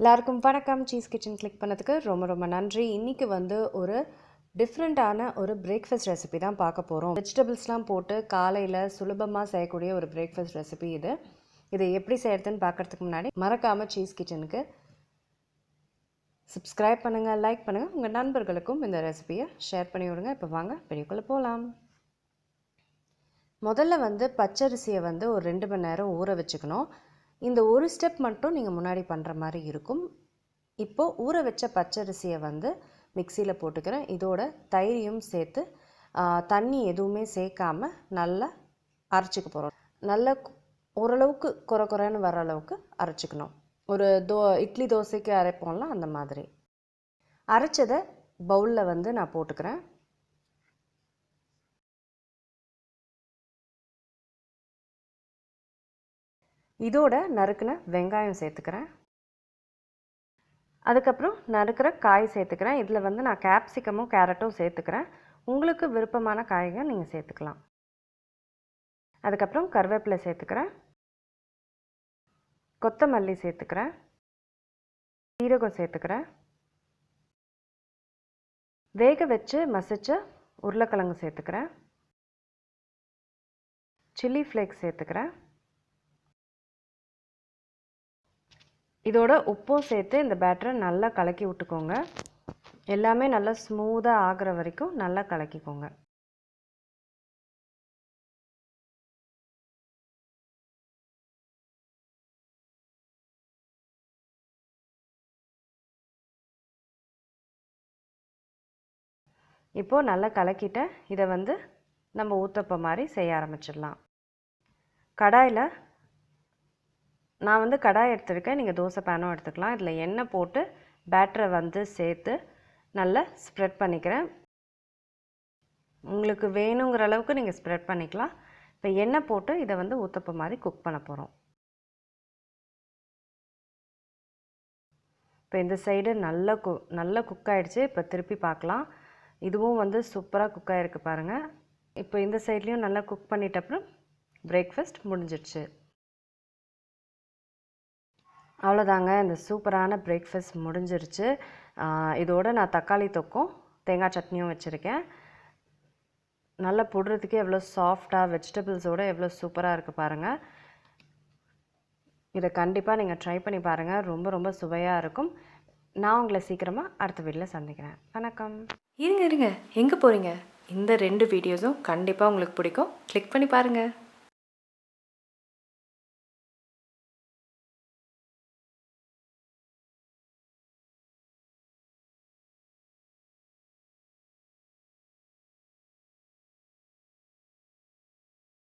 எல்லாருக்கும் வணக்கம். Cheese kitchen click பண்ணதுக்கு ரொம்ப நன்றி. இன்றைக்கி வந்து ஒரு டிஃப்ரெண்ட்டான ஒரு பிரேக்ஃபாஸ்ட் ரெசிபி தான் பார்க்க போகிறோம். வெஜிடபிள்ஸ்லாம் போட்டு காலையில் சுலபமாக செய்யக்கூடிய ஒரு பிரேக்ஃபாஸ்ட் ரெசிபி இது. இதை எப்படி செய்கிறதுன்னு பார்க்குறதுக்கு முன்னாடி மறக்காமல் சீஸ் கிச்சனுக்கு சப்ஸ்கிரைப் பண்ணுங்கள், லைக் பண்ணுங்கள், உங்கள் நண்பர்களுக்கும் இந்த ரெசிபியை ஷேர் பண்ணி விடுங்க. இப்போ வாங்க வீடியோக்குள்ளே போகலாம். முதல்ல வந்து பச்சரிசியை வந்து ஒரு 2 மணி நேரம் ஊற வச்சுக்கணும். இந்த ஒரு ஸ்டெப் மட்டும் நீங்கள் முன்னாடி பண்ணுற மாதிரி இருக்கும். இப்போது ஊற வச்ச பச்சரிசியை வந்து மிக்சியில் போட்டுக்கிறேன். இதோட தயிரையும் சேர்த்து தண்ணி எதுவுமே சேர்க்காமல் நல்லா அரைச்சிக்க போகிறோம். நல்லா ஓரளவுக்கு குறைன்னு வர அளவுக்கு அரைச்சிக்கணும். ஒரு இட்லி தோசைக்கு அரைப்போம்ல அந்த மாதிரி. அரைச்சதை பவுலில் வந்து நான் போட்டுக்கிறேன். இதோட நறுக்கின வெங்காயம் சேர்த்துக்கிறேன். அதுக்கப்புறம் நறுக்கிற காய் சேர்த்துக்கிறேன். இதில் வந்து நான் கேப்சிகமும் கேரட்டும் சேர்த்துக்கிறேன். உங்களுக்கு விருப்பமான காய்கள் நீங்கள் சேர்த்துக்கலாம். அதுக்கப்புறம் கருவேப்பிலை சேர்த்துக்கிறேன், கொத்தமல்லி சேர்த்துக்கிறேன், சீரகம் சேர்த்துக்கிறேன், வேக வச்சு மசிச்ச உருளைக்கிழங்கு சேர்த்துக்கிறேன், சில்லி ஃப்ளேக்ஸ் சேர்த்துக்கிறேன். இதோட உப்பும் சேர்த்து இந்த பேட்டரை நல்லா கலக்கி விட்டுக்கோங்க. எல்லாமே நல்லா ஸ்மூத்தாக ஆகிற வரைக்கும் நல்லா கலக்கிக்கோங்க. இப்போது நல்லா கலக்கிட்டேன். இதை வந்து நம்ம ஊத்தப்பம் மாதிரி செய்ய ஆரம்பிச்சிடலாம். கடாயில் நான் வந்து கடாய் எடுத்துருக்கேன். நீங்கள் தோசை பேனும் எடுத்துக்கலாம். இதில் எண்ணெய் போட்டு பேட்டரை வந்து சேர்த்து நல்லா ஸ்ப்ரெட் பண்ணிக்கிறேன். உங்களுக்கு வேணுங்கிற அளவுக்கு நீங்கள் ஸ்ப்ரெட் பண்ணிக்கலாம். இப்போ எண்ணெய் போட்டு இதை வந்து ஊத்தப்பம் மாதிரி குக் பண்ண போகிறோம். இப்போ இந்த சைடு நல்லா குக் ஆகிடுச்சு. இப்போ திருப்பி பார்க்கலாம். இதுவும் வந்து சூப்பராக குக் ஆகிருக்கு பாருங்கள். இப்போ இந்த சைட்லேயும் நல்லா குக் பண்ணிட்ட அப்புறம் பிரேக்ஃபாஸ்ட் முடிஞ்சிடுச்சு. அவ்வளோதாங்க, இந்த சூப்பரான பிரேக்ஃபாஸ்ட் முடிஞ்சிருச்சு. இதோடு நான் தக்காளி தொக்கும் தேங்காய் சட்னியும் வச்சுருக்கேன். நல்லா போடுறதுக்கே எவ்வளோ சாஃப்டாக வெஜிடபிள்ஸோடு எவ்வளோ சூப்பராக இருக்குது பாருங்கள். இதை கண்டிப்பாக நீங்கள் ட்ரை பண்ணி பாருங்கள். ரொம்ப சுவையாக இருக்கும். நான் உங்களை சீக்கிரமாக அடுத்த வீடியோவில் சந்திக்கிறேன். வணக்கம். இருங்க எங்கே போகிறீங்க? இந்த 2 வீடியோஸும் கண்டிப்பாக உங்களுக்கு பிடிக்கும். கிளிக் பண்ணி பாருங்கள்.